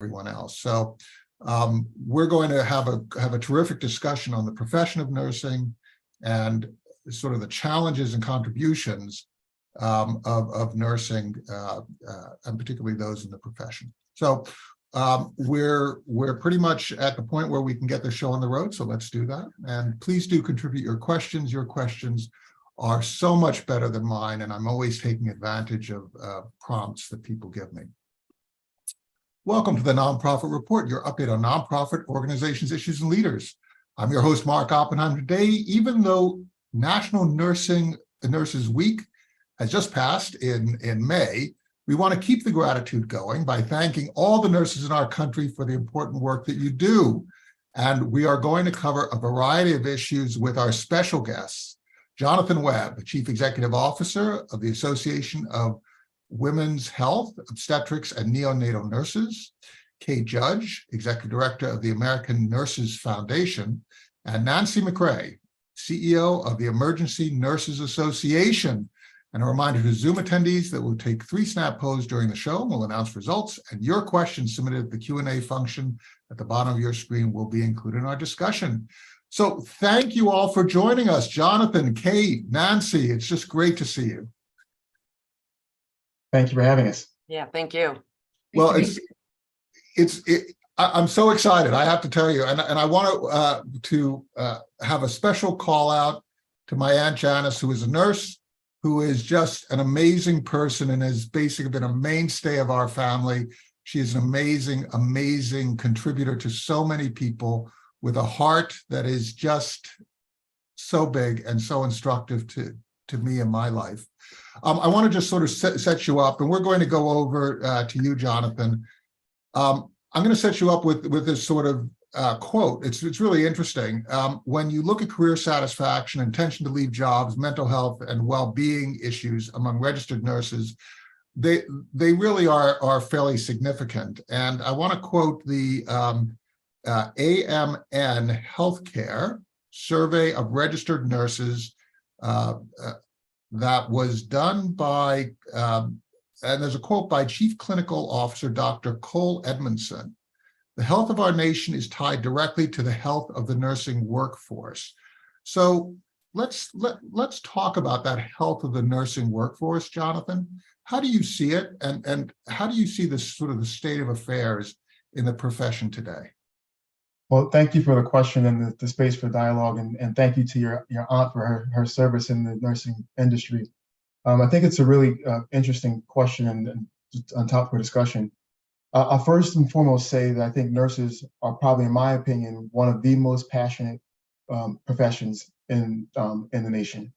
everyone else. So we're going to have a terrific discussion on the profession of nursing and sort of the challenges and contributions of nursing, and particularly those in the profession. So we're pretty much at the point where we can get the show on the road. So let's do that. And please do contribute your questions. Your questions are so much better than mine, and I'm always taking advantage of prompts that people give me. Welcome to the Nonprofit Report, your update on nonprofit organizations, issues, and leaders. I'm your host, Mark Oppenheim. Today, even though National Nurses Week has just passed in May, we want to keep the gratitude going by thanking all the nurses in our country for the important work that you do. And we are going to cover a variety of issues with our special guests, Jonathan Webb, Chief Executive Officer of the Association of Women's Health, Obstetrics, and NeoNatal Nurses, Kate Judge, Executive Director of the American Nurses Foundation, and Nancy MacRae, CEO of the Emergency Nurses Association. And a reminder to Zoom attendees that we'll take 3 snap polls during the show, and we'll announce results, and your questions submitted at the Q&A function at the bottom of your screen will be included in our discussion. So thank you all for joining us. Jonathan, Kate, Nancy, it's just great to see you. Thank you for having us. Yeah, thank you. Well, I'm so excited, I have to tell you, and I want to have a special call out to my Aunt Janice, who is a nurse, who is just an amazing person and has basically been a mainstay of our family. She is an amazing, amazing contributor to so many people with a heart that is just so big and so instructive to me in my life. I want to just sort of set you up, and we're going to go over to you, Jonathan. I'm going to set you up with this sort of quote. It's really interesting. When you look at career satisfaction, intention to leave jobs, mental health, and well-being issues among registered nurses, they really are fairly significant. And I want to quote the AMN Healthcare survey of registered nurses that was done by, and there's a quote by Chief Clinical Officer Dr. Cole Edmondson. The health of our nation is tied directly to the health of the nursing workforce. So let's talk about that health of the nursing workforce, Jonathan. How do you see it, and how do you see this sort of the state of affairs in the profession today? Well, thank you for the question and the space for dialogue, and thank you to your aunt for her service in the nursing industry. I think it's a really interesting question and on top of discussion. I'll first and foremost say that I think nurses are probably, in my opinion, one of the most passionate professions in the nation.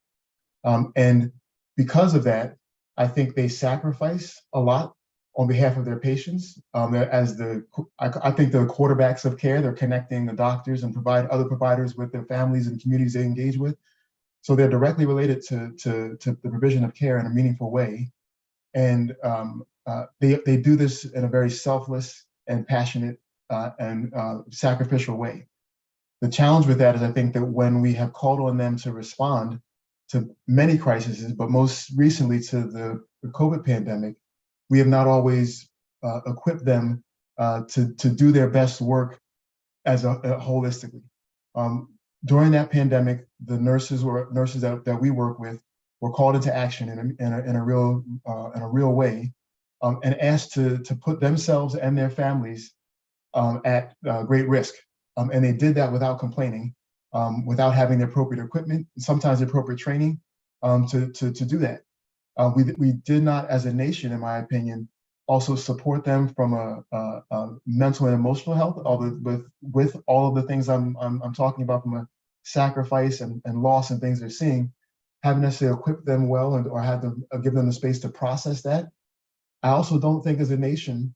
And because of that, I think they sacrifice a lot on behalf of their patients. I think they're quarterbacks of care. They're connecting the doctors and other providers with their families and communities they engage with. So they're directly related to the provision of care in a meaningful way. And they do this in a very selfless and passionate and sacrificial way. The challenge with that is, I think, that when we have called on them to respond to many crises, but most recently to the COVID pandemic, we have not always equipped them to do their best work as holistically. During that pandemic, the nurses that we work with were called into action in a real way, and asked to put themselves and their families at great risk. And they did that without complaining, without having the appropriate equipment, sometimes the appropriate training to do that. We did not, as a nation, in my opinion, also support them from a mental and emotional health, with all of the things I'm talking about, from a sacrifice and loss and things they're seeing, haven't necessarily equipped them well or had to give them the space to process that. I also don't think, as a nation,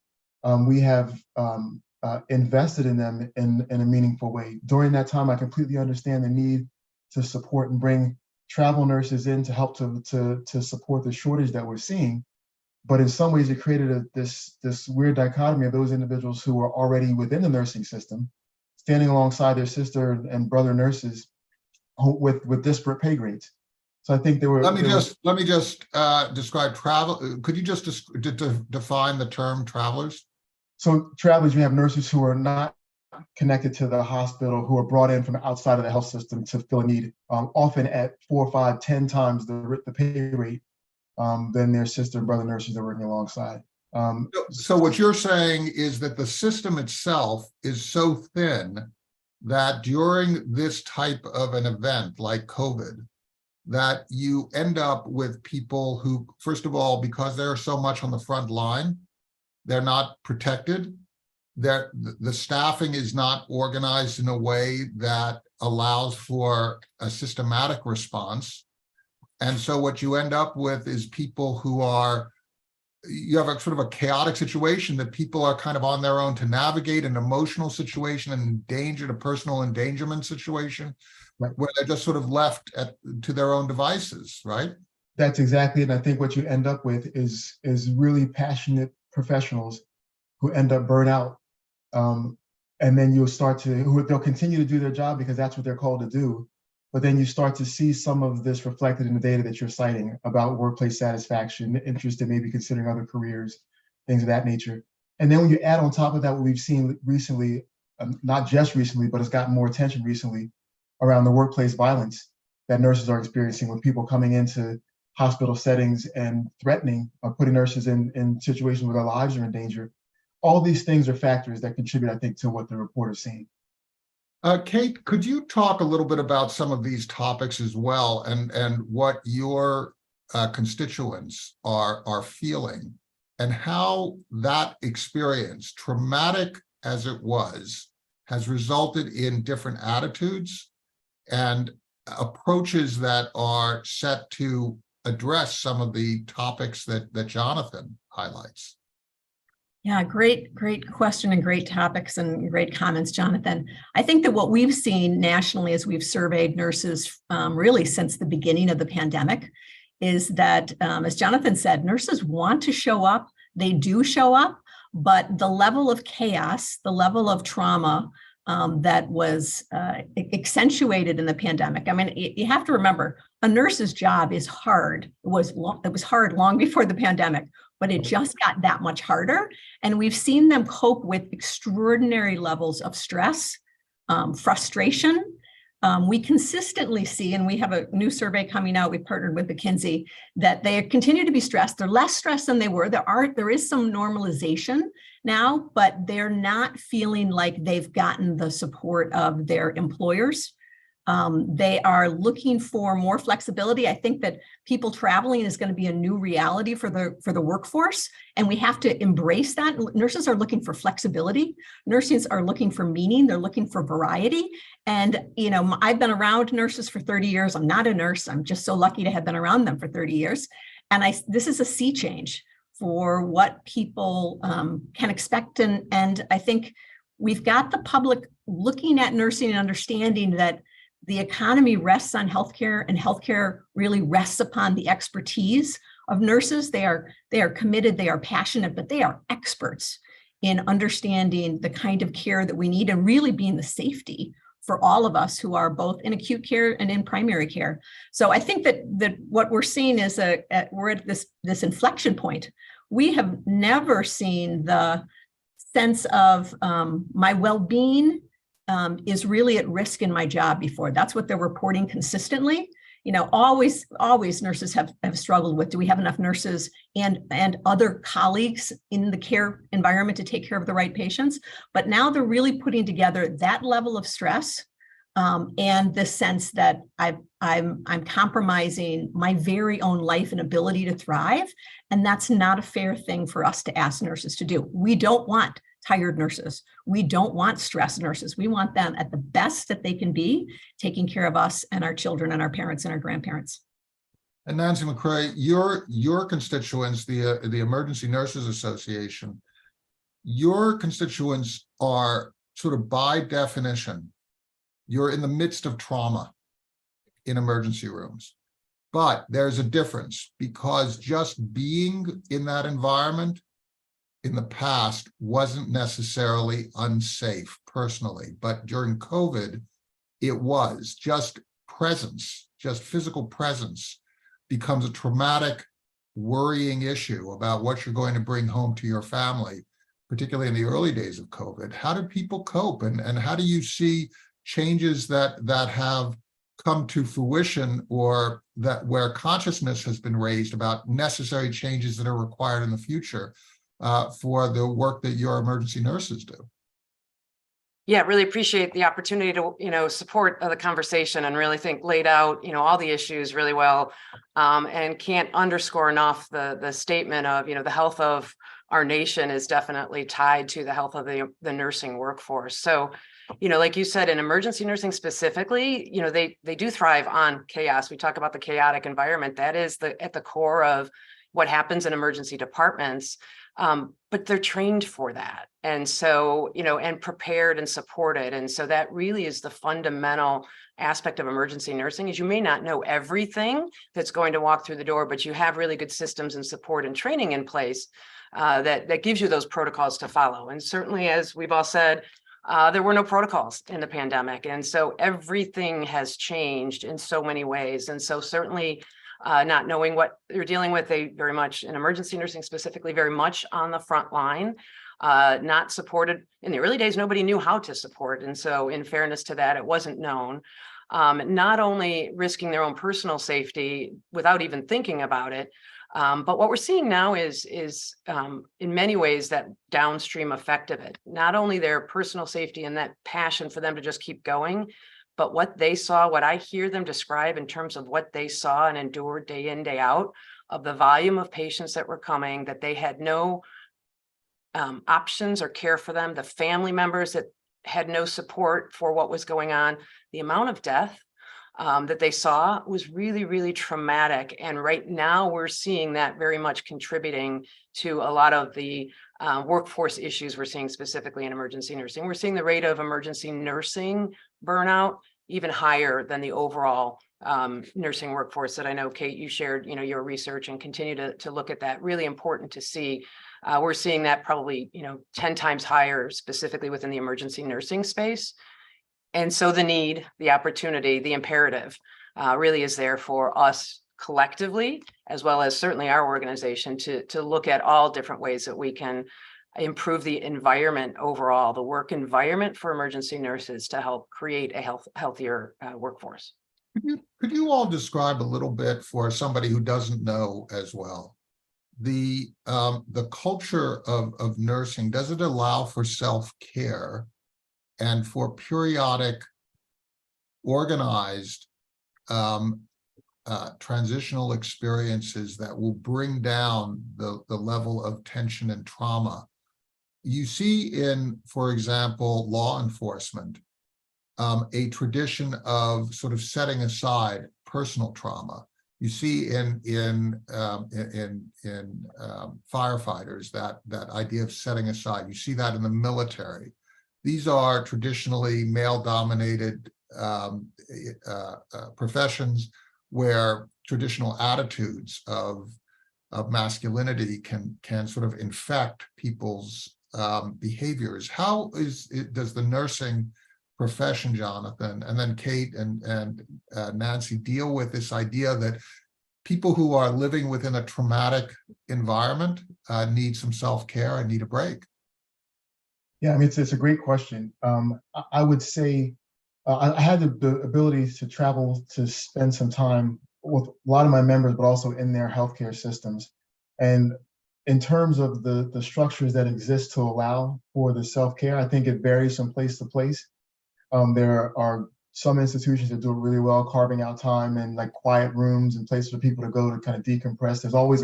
we have invested in them in a meaningful way. During that time, I completely understand the need to support and bring travel nurses in to help to support the shortage that we're seeing. But in some ways, it created this weird dichotomy of those individuals who are already within the nursing system, standing alongside their sister and brother nurses with disparate pay grades. So I think there were. Let me just describe travel. Could you just define the term travelers? So travelers, you have nurses who are not connected to the hospital, who are brought in from outside of the health system to fill a need, often at 4, 5, 10 times the pay rate than their sister and brother nurses that are working alongside. So what you're saying is that the system itself is so thin that during this type of an event like COVID, that you end up with people who, first of all, because there are so much on the front line, they're not protected. That the staffing is not organized in a way that allows for a systematic response. And so what you end up with is people who are, you have a sort of a chaotic situation that people are kind of on their own to navigate an emotional situation, an endangered, a personal endangerment situation, right, where they're just sort of left to their own devices, right? That's exactly it. And I think what you end up with is really passionate professionals who end up burnt out. And then you'll start to, they'll continue to do their job because that's what they're called to do. But then you start to see some of this reflected in the data that you're citing about workplace satisfaction, interest in maybe considering other careers, things of that nature. And then when you add on top of that, what we've seen recently, not just recently, but it's gotten more attention recently around the workplace violence that nurses are experiencing with people coming into hospital settings and threatening or putting nurses in situations where their lives are in danger. All these things are factors that contribute, I think, to what the report is seeing. Kate, could you talk a little bit about some of these topics as well, and what your constituents are feeling, and how that experience, traumatic as it was, has resulted in different attitudes and approaches that are set to address some of the topics that Jonathan highlights? Yeah, great question and great topics and great comments, Jonathan. I think that what we've seen nationally as we've surveyed nurses really since the beginning of the pandemic is that, as Jonathan said, nurses want to show up, they do show up, but the level of chaos, the level of trauma that was accentuated in the pandemic. I mean, you have to remember, a nurse's job is hard. It was hard long before the pandemic, but it just got that much harder. And we've seen them cope with extraordinary levels of stress, frustration. We consistently see, and we have a new survey coming out, we partnered with McKinsey, that they continue to be stressed. They're less stressed than they were. There is some normalization now, but they're not feeling like they've gotten the support of their employers. They are looking for more flexibility. I think that people traveling is going to be a new reality for the workforce, and we have to embrace that. Nurses are looking for flexibility. Nurses are looking for meaning. They're looking for variety. And, you know, I've been around nurses for 30 years. I'm not a nurse. I'm just so lucky to have been around them for 30 years. And this is a sea change for what people can expect. And I think we've got the public looking at nursing and understanding that the economy rests on healthcare, and healthcare really rests upon the expertise of nurses. They are committed, they are passionate, but they are experts in understanding the kind of care that we need and really being the safety for all of us who are both in acute care and in primary care. So I think that what we're seeing is we're at this inflection point. We have never seen the sense of my well-being is really at risk in my job before. That's what they're reporting consistently. You know, always nurses have struggled with, do we have enough nurses and other colleagues in the care environment to take care of the right patients? But now they're really putting together that level of stress and the sense that I'm compromising my very own life and ability to thrive. And that's not a fair thing for us to ask nurses to do. We don't want tired nurses. We don't want stressed nurses. We want them at the best that they can be, taking care of us and our children and our parents and our grandparents. And Nancy MacRae, your constituents, the Emergency Nurses Association, your constituents are sort of by definition, you're in the midst of trauma in emergency rooms. But there's a difference, because just being in that environment in the past wasn't necessarily unsafe personally, but during COVID, it was. Just presence, just physical presence becomes a traumatic, worrying issue about what you're going to bring home to your family particularly in the early days of COVID. How did people cope, and how do you see changes that have come to fruition, or that where consciousness has been raised about necessary changes that are required in the future for the work that your emergency nurses do? Yeah, really appreciate the opportunity to, support the conversation and really think laid out, all the issues really well. And can't underscore enough the statement of, the health of our nation is definitely tied to the health of the nursing workforce. So, like you said, in emergency nursing specifically, they do thrive on chaos. We talk about the chaotic environment. That is at the core of what happens in emergency departments. But they're trained for that. And so, and prepared and supported. And so that really is the fundamental aspect of emergency nursing, is you may not know everything that's going to walk through the door, but you have really good systems and support and training in place that gives you those protocols to follow. And certainly, as we've all said, there were no protocols in the pandemic. And so everything has changed in so many ways. And so certainly, not knowing what they're dealing with, they very much, in emergency nursing specifically, very much on the front line, not supported. In the early days, nobody knew how to support. And so in fairness to that, it wasn't known. Not only risking their own personal safety without even thinking about it, but what we're seeing now is in many ways that downstream effect of it. Not only their personal safety and that passion for them to just keep going, but what they saw, what I hear them describe in terms of what they saw and endured day in, day out, of the volume of patients that were coming, that they had no options or care for them, the family members that had no support for what was going on, the amount of death that they saw was really, really traumatic. And right now we're seeing that very much contributing to a lot of the workforce issues we're seeing specifically in emergency nursing. We're seeing the rate of emergency nursing burnout even higher than the overall nursing workforce that I know, Kate, you shared, your research, and continue to look at that. Really important to see. We're seeing that probably, 10 times higher, specifically within the emergency nursing space. And so the need, the opportunity, the imperative really is there for us collectively, as well as certainly our organization, to look at all different ways that we can improve the environment overall, the work environment for emergency nurses, to help create a healthier workforce. Could you all describe a little bit, for somebody who doesn't know as well, the culture of nursing? Does it allow for self-care and for periodic, organized transitional experiences that will bring down the level of tension and trauma? You see in, for example, law enforcement, a tradition of sort of setting aside personal trauma. You see in firefighters that idea of setting aside. You see that in the military. These are traditionally male-dominated professions where traditional attitudes of masculinity can sort of infect people's behaviors. How does the nursing profession, Jonathan, and then Kate and Nancy, deal with this idea that people who are living within a traumatic environment need some self-care and need a break? Yeah, I mean, it's a great question. I would say I had the ability to travel to spend some time with a lot of my members, but also in their healthcare systems. And in terms of the structures that exist to allow for the self-care, I think it varies from place to place. There are some institutions that do it really well, carving out time and like quiet rooms and places for people to go to kind of decompress. There's always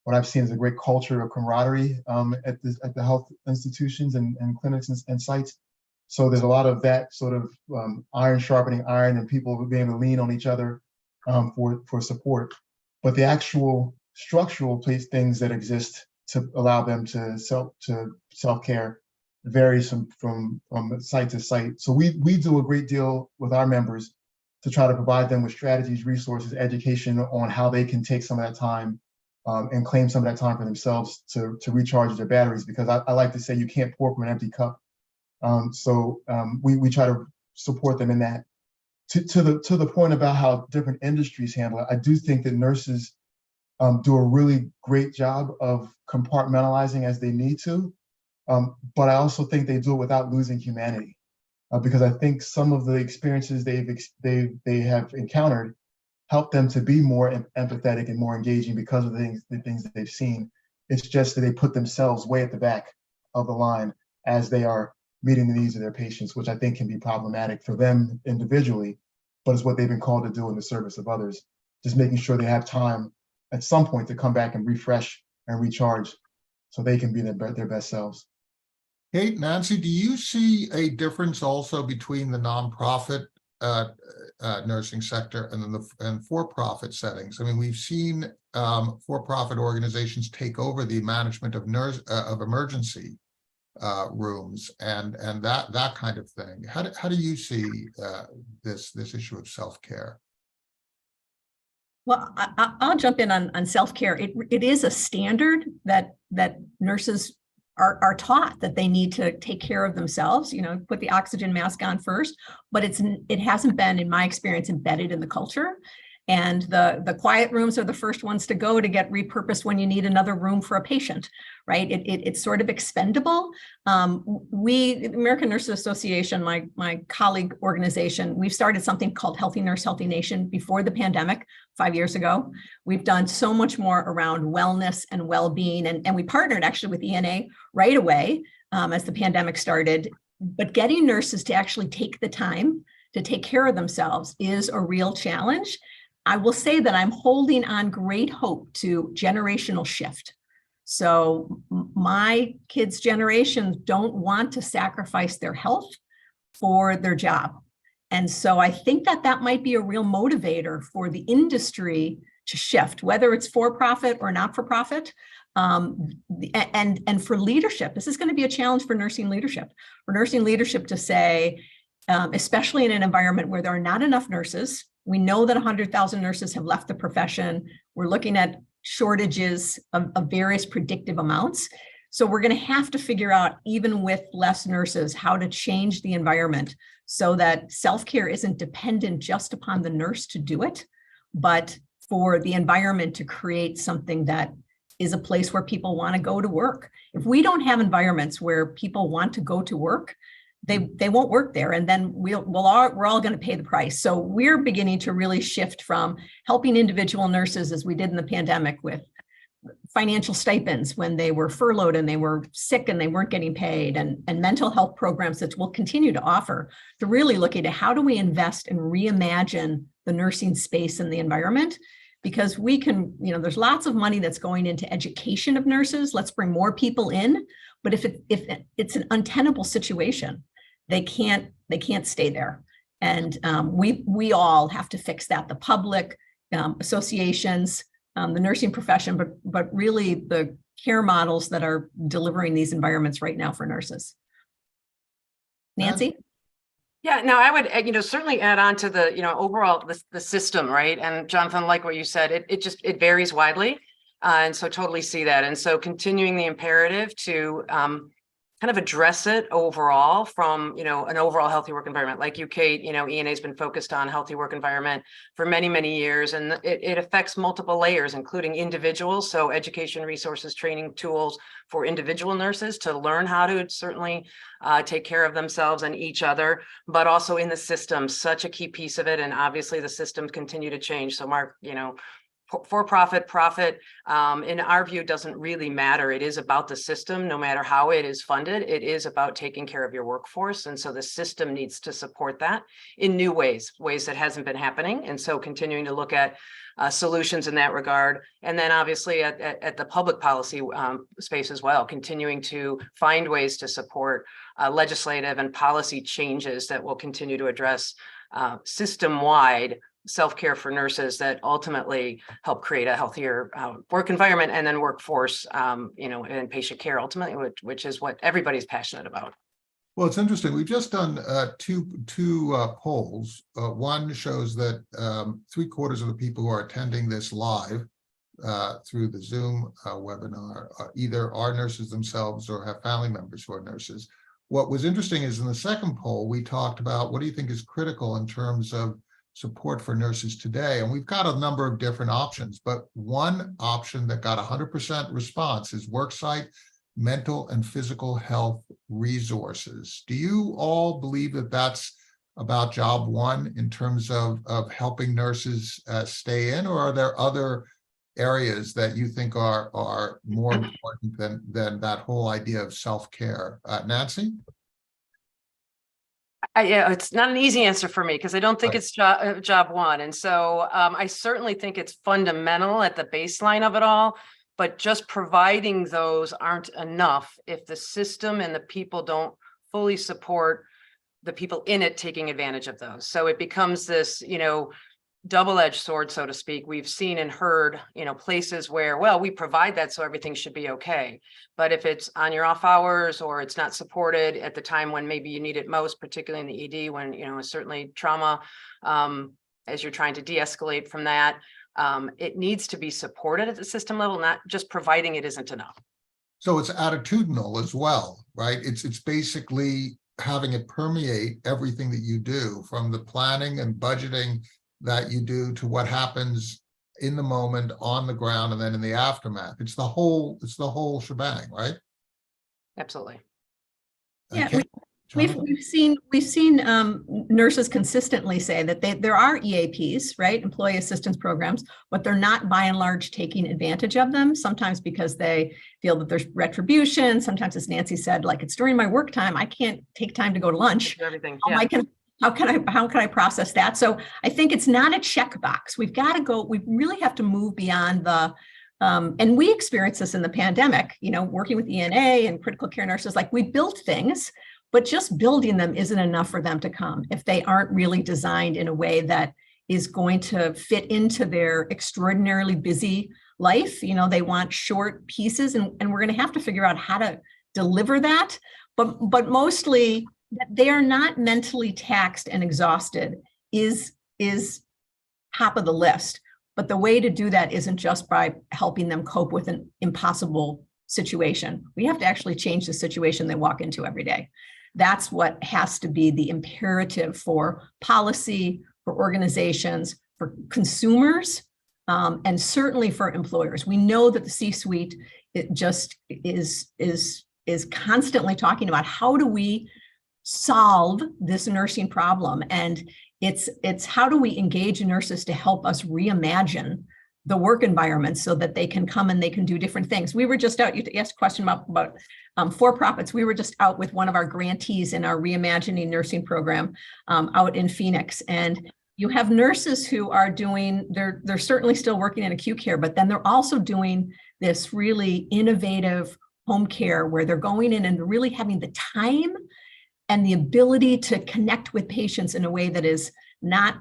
what I've seen is a great culture of camaraderie at the health institutions and clinics and sites. So there's a lot of that sort of iron sharpening iron, and people being able to lean on each other for support. But the actual structural things that exist to allow them to self-care varies from site to site. So we do a great deal with our members to try to provide them with strategies, resources, education on how they can take some of that time and claim some of that time for themselves to recharge their batteries, because I like to say you can't pour from an empty cup. We try to support them in that. To the point about how different industries handle it, I do think that nurses do a really great job of compartmentalizing as they need to. But I also think they do it without losing humanity, because I think some of the experiences they have encountered help them to be more empathetic and more engaging because of the things that they've seen. It's just that they put themselves way at the back of the line as they are meeting the needs of their patients, which I think can be problematic for them individually, but it's what they've been called to do in the service of others. Just making sure they have time at some point to come back and refresh and recharge so they can be their best selves. Kate, Nancy, do you see a difference also between the nonprofit nursing sector and then the for-profit settings? I mean, we've seen for-profit organizations take over the management of emergency rooms and that kind of thing. How do you see this issue of self-care? Well, I'll jump in on self-care. It is a standard that nurses are taught that they need to take care of themselves, put the oxygen mask on first, but it hasn't been, in my experience, embedded in the culture. And the quiet rooms are the first ones to go to get repurposed when you need another room for a patient, right? It's sort of expendable. The American Nurses Association, my colleague organization, we've started something called Healthy Nurse, Healthy Nation before the pandemic 5 years ago. We've done so much more around wellness and well-being, and we partnered actually with ENA right away as the pandemic started. But getting nurses to actually take the time to take care of themselves is a real challenge. I will say that I'm holding on great hope to generational shift. So my kids' generations don't want to sacrifice their health for their job. And so I think that might be a real motivator for the industry to shift, whether it's for-profit or not-for-profit. And for leadership, this is going to be a challenge for nursing leadership. For nursing leadership to say, especially in an environment where there are not enough nurses. We know that 100,000 nurses have left the profession. We're looking at shortages of various predictive amounts. So we're going to have to figure out, even with less nurses, how to change the environment so that self-care isn't dependent just upon the nurse to do it, but for the environment to create something that is a place where people want to go to work. If we don't have environments where people want to go to work, they won't work there, and then we're all going to pay the price. So we're beginning to really shift from helping individual nurses, as we did in the pandemic, with financial stipends when they were furloughed and they were sick and they weren't getting paid, and mental health programs that we'll continue to offer, to really looking at how do we invest and reimagine the nursing space and the environment. Because we can, there's lots of money that's going into education of nurses. Let's bring more people in. But if it's an untenable situation, they can't stay there. And we all have to fix that. The public, associations, the nursing profession, but really the care models that are delivering these environments right now for nurses. Nancy? Yeah, no, I would, certainly add on to the, overall the system, right? And Jonathan, like what you said, it varies widely. And so totally see that. And so continuing the imperative to kind of address it overall from, an overall healthy work environment. Like you, Kate, ENA has been focused on healthy work environment for many, many years, and it affects multiple layers, including individuals. So education, resources, training tools for individual nurses to learn how to certainly take care of themselves and each other, but also in the system, such a key piece of it. And obviously the systems continue to change. So Mark, for-profit, profit, in our view, doesn't really matter. It is about the system, no matter how it is funded. It is about taking care of your workforce. And so the system needs to support that in new ways that hasn't been happening. And so continuing to look at solutions in that regard. And then obviously at the public policy space as well, continuing to find ways to support legislative and policy changes that will continue to address system-wide self-care for nurses that ultimately help create a healthier work environment and then workforce, and patient care ultimately, which is what everybody's passionate about. Well, it's interesting. We've just done two polls. One shows that 3/4 of the people who are attending this live through the Zoom webinar either are nurses themselves or have family members who are nurses. What was interesting is in the second poll, we talked about what do you think is critical in terms of support for nurses today. And we've got a number of different options, but one option that got 100% response is worksite mental and physical health resources. Do you all believe that that's about job one in terms of helping nurses stay in, or are there other areas that you think are more important than that whole idea of self-care? Nancy? Yeah, it's not an easy answer for me because I don't think Right. it's job one. And so I certainly think it's fundamental at the baseline of it all, but just providing those aren't enough if the system and the people don't fully support the people in it taking advantage of those. So it becomes this, double-edged sword, so to speak. We've seen and heard, places where, well, we provide that, so everything should be okay. But if it's on your off hours or it's not supported at the time when maybe you need it most, particularly in the ED, when, certainly trauma, as you're trying to de-escalate from that, it needs to be supported at the system level, not just providing it isn't enough. So it's attitudinal as well, right? It's basically having it permeate everything that you do, from the planning and budgeting that you do to what happens in the moment on the ground and then in the aftermath. It's the whole shebang, right? Absolutely. Yeah, Okay. we've seen nurses consistently say that there are EAPs, right, employee assistance programs, but they're not by and large taking advantage of them. Sometimes because they feel that there's retribution. Sometimes, as Nancy said, like, it's during my work time, I can't take time to go to lunch. Everything. Yeah. How can I process that? So I think it's not a checkbox. We've got to go. We really have to move beyond the. And we experienced this in the pandemic. Working with ENA and critical care nurses, like, we built things, but just building them isn't enough for them to come if they aren't really designed in a way that is going to fit into their extraordinarily busy life. They want short pieces, and we're going to have to figure out how to deliver that. But mostly, that they are not mentally taxed and exhausted is top of the list. But the way to do that isn't just by helping them cope with an impossible situation. We have to actually change the situation they walk into every day. That's what has to be the imperative for policy, for organizations, for consumers, and certainly for employers. We know that the C-suite, it just is constantly talking about, how do we solve this nursing problem? And it's how do we engage nurses to help us reimagine the work environment so that they can come and they can do different things. We were just out, you asked a question about for-profits. We were just out with one of our grantees in our Reimagining Nursing program out in Phoenix. And you have nurses who are doing, they're certainly still working in acute care, but then they're also doing this really innovative home care where they're going in and really having the time and the ability to connect with patients in a way that is not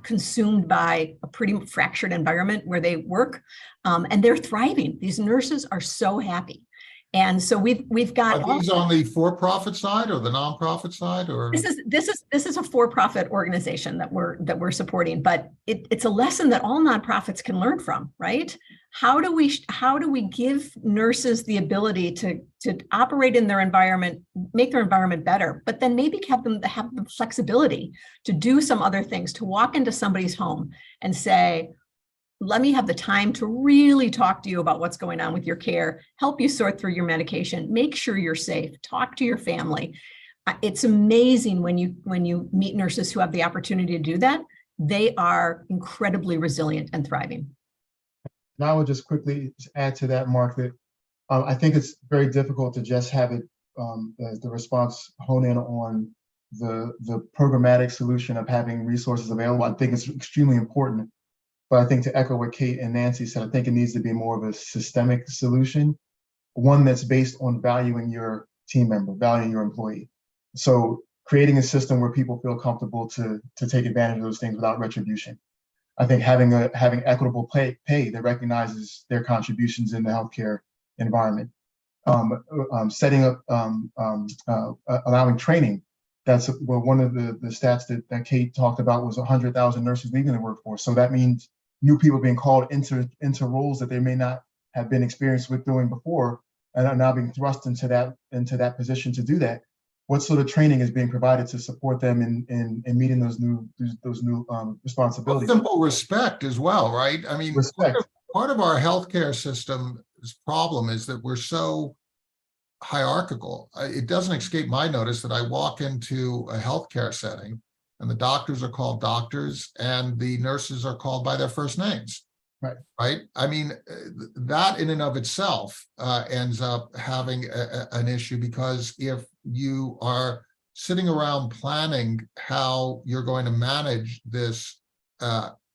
consumed by a pretty fractured environment where they work, and they're thriving. These nurses are so happy. And so we've got. Are these on the for-profit side or the nonprofit side, or? This is a for-profit organization that we're supporting, but it's a lesson that all nonprofits can learn from, right? How do we give nurses the ability to operate in their environment, make their environment better, but then maybe have the flexibility to do some other things, to walk into somebody's home and say, let me have the time to really talk to you about what's going on with your care, help you sort through your medication, make sure you're safe, talk to your family. It's amazing when you meet nurses who have the opportunity to do that. They are incredibly resilient and thriving. And I would just quickly add to that, Mark, that I think it's very difficult to just have it, the response hone in on the programmatic solution of having resources available. I think it's extremely important. But I think, to echo what Kate and Nancy said, I think it needs to be more of a systemic solution, one that's based on valuing your team member, valuing your employee. So creating a system where people feel comfortable to take advantage of those things without retribution. I think having equitable pay that recognizes their contributions in the healthcare environment, setting up, allowing training. That's one of the stats that Kate talked about was 100,000 nurses leaving the workforce. So that means new people being called into roles that they may not have been experienced with doing before, and are now being thrust into that position to do that. What sort of training is being provided to support them in meeting those new responsibilities? Well, simple respect as well, right? I mean, Respect. part of our healthcare system's problem is that we're so hierarchical. It doesn't escape my notice that I walk into a healthcare setting and the doctors are called doctors and the nurses are called by their first names. Right. I mean, that in and of itself ends up having an issue, because if you are sitting around planning how you're going to manage this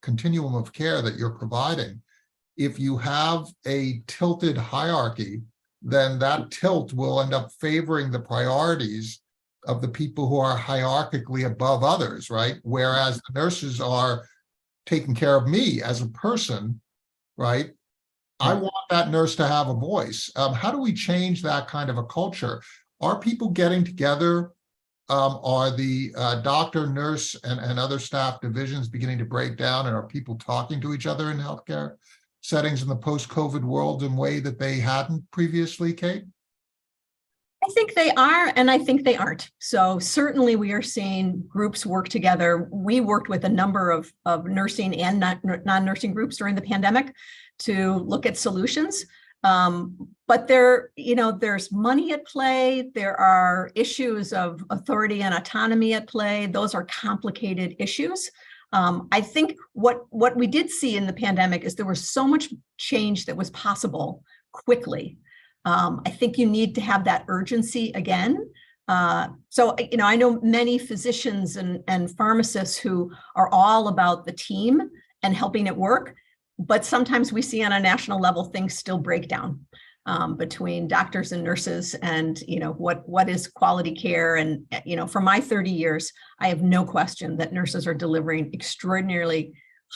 continuum of care that you're providing, if you have a tilted hierarchy, then that tilt will end up favoring the priorities of the people who are hierarchically above others, right? Whereas the nurses are taking care of me as a person, right? I want that nurse to have a voice. How do we change that kind of a culture? Are people getting together? Are the doctor, nurse, and other staff divisions beginning to break down? And are people talking to each other in healthcare settings in the post-COVID world in a way that they hadn't previously, Kate? I think they are, and I think they aren't. So certainly we are seeing groups work together. We worked with a number of nursing and non-nursing groups during the pandemic to look at solutions. But there's money at play. There are issues of authority and autonomy at play. Those are complicated issues. I think what we did see in the pandemic is there was so much change that was possible quickly. I think you need to have that urgency again. So, I know many physicians and pharmacists who are all about the team and helping it work, but sometimes we see on a national level, things still break down between doctors and nurses and, what is quality care. And, for my 30 years, I have no question that nurses are delivering extraordinarily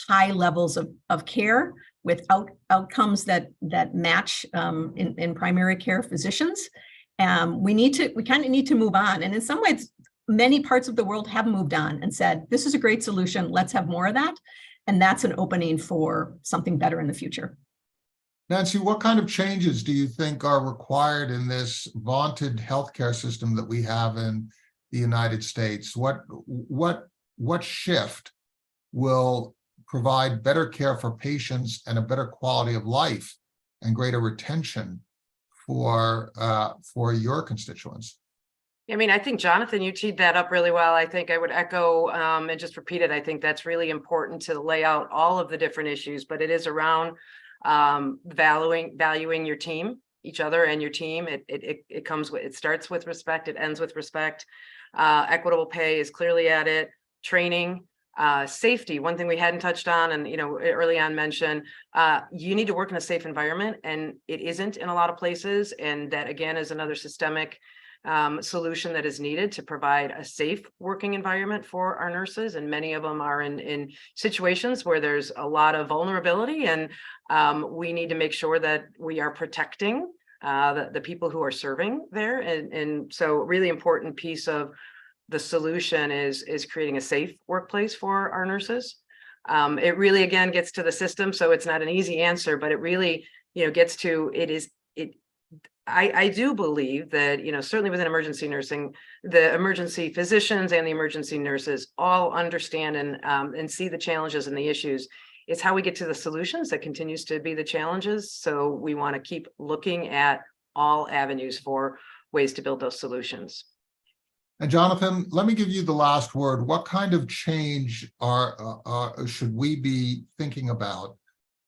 high levels of care with outcomes that match in primary care physicians. We kind of need to move on. And in some ways, many parts of the world have moved on and said, this is a great solution. Let's have more of that. And that's an opening for something better in the future. Nancy, what kind of changes do you think are required in this vaunted healthcare system that we have in the United States? What shift will provide better care for patients and a better quality of life and greater retention for your constituents? I mean, I think, Jonathan, you teed that up really well. I think I would echo and just repeat it. I think that's really important to lay out all of the different issues, but it is around valuing your team, each other and your team. It starts with respect, it ends with respect. Equitable pay is clearly at it. Training, safety, one thing we hadn't touched on and early on mentioned, you need to work in a safe environment, and it isn't in a lot of places. And that again is another systemic solution that is needed to provide a safe working environment for our nurses. And many of them are in situations where there's a lot of vulnerability, and we need to make sure that we are protecting the people who are serving there. And so really important piece of the solution is creating a safe workplace for our nurses. It really, again, gets to the system. So it's not an easy answer, but it really, gets to, I do believe that, certainly within emergency nursing, the emergency physicians and the emergency nurses all understand and see the challenges and the issues. It's how we get to the solutions that continues to be the challenges. So we want to keep looking at all avenues for ways to build those solutions. And Jonathan, let me give you the last word. What kind of change should we be thinking about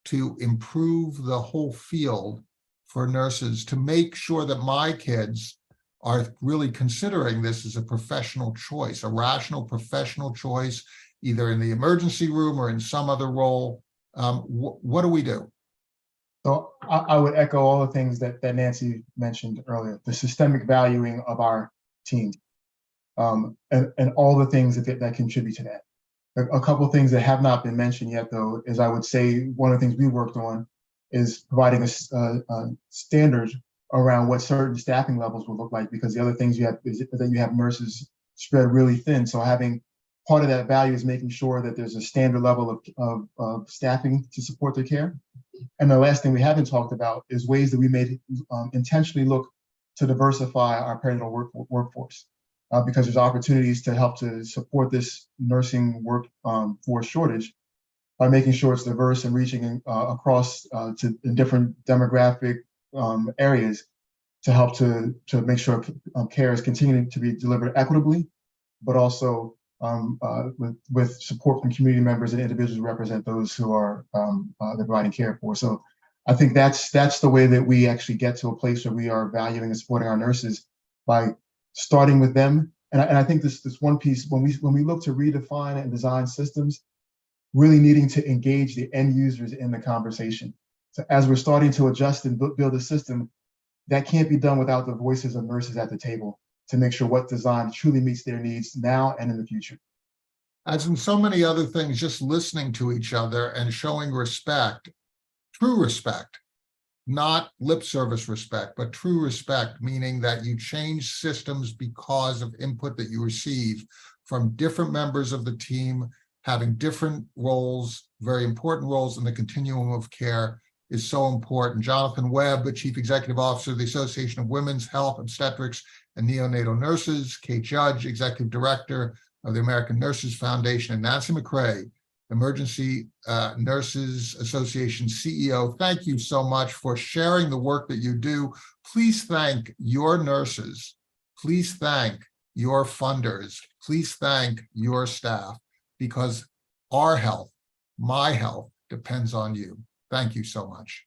to improve the whole field for nurses, to make sure that my kids are really considering this as a professional choice, a rational professional choice, either in the emergency room or in some other role? What do we do? So I would echo all the things that Nancy mentioned earlier, the systemic valuing of our team. And all the things that contribute to that. A couple of things that have not been mentioned yet, though, is I would say one of the things we worked on is providing a standard around what certain staffing levels will look like, because the other things you have is that you have nurses spread really thin. So having part of that value is making sure that there's a standard level of staffing to support their care. And the last thing we haven't talked about is ways that we may intentionally look to diversify our perinatal workforce. Because there's opportunities to help to support this nursing workforce shortage by making sure it's diverse and reaching across to different demographic areas. to help to make sure care is continuing to be delivered equitably, but also with support from community members and individuals who represent those who are they're providing care for. So I think that's the way that we actually get to a place where we are valuing and supporting our nurses, by starting with them. And I think this one piece, when we look to redefine and design systems, really needing to engage the end users in the conversation. So as we're starting to adjust and build a system, that can't be done without the voices of nurses at the table to make sure what design truly meets their needs now and in the future. As in so many other things, just listening to each other and showing respect, true respect, not lip service respect, but true respect, meaning that you change systems because of input that you receive from different members of the team, having different roles, very important roles in the continuum of care, is so important. Jonathan Webb, the Chief Executive Officer of the Association of Women's Health, Obstetrics, and Neonatal Nurses, Kate Judge, Executive Director of the American Nurses Foundation, and Nancy MacRae, Emergency Nurses Association CEO. Thank you so much for sharing the work that you do. Please thank your nurses. Please thank your funders. Please thank your staff, because our health, my health, depends on you. Thank you so much.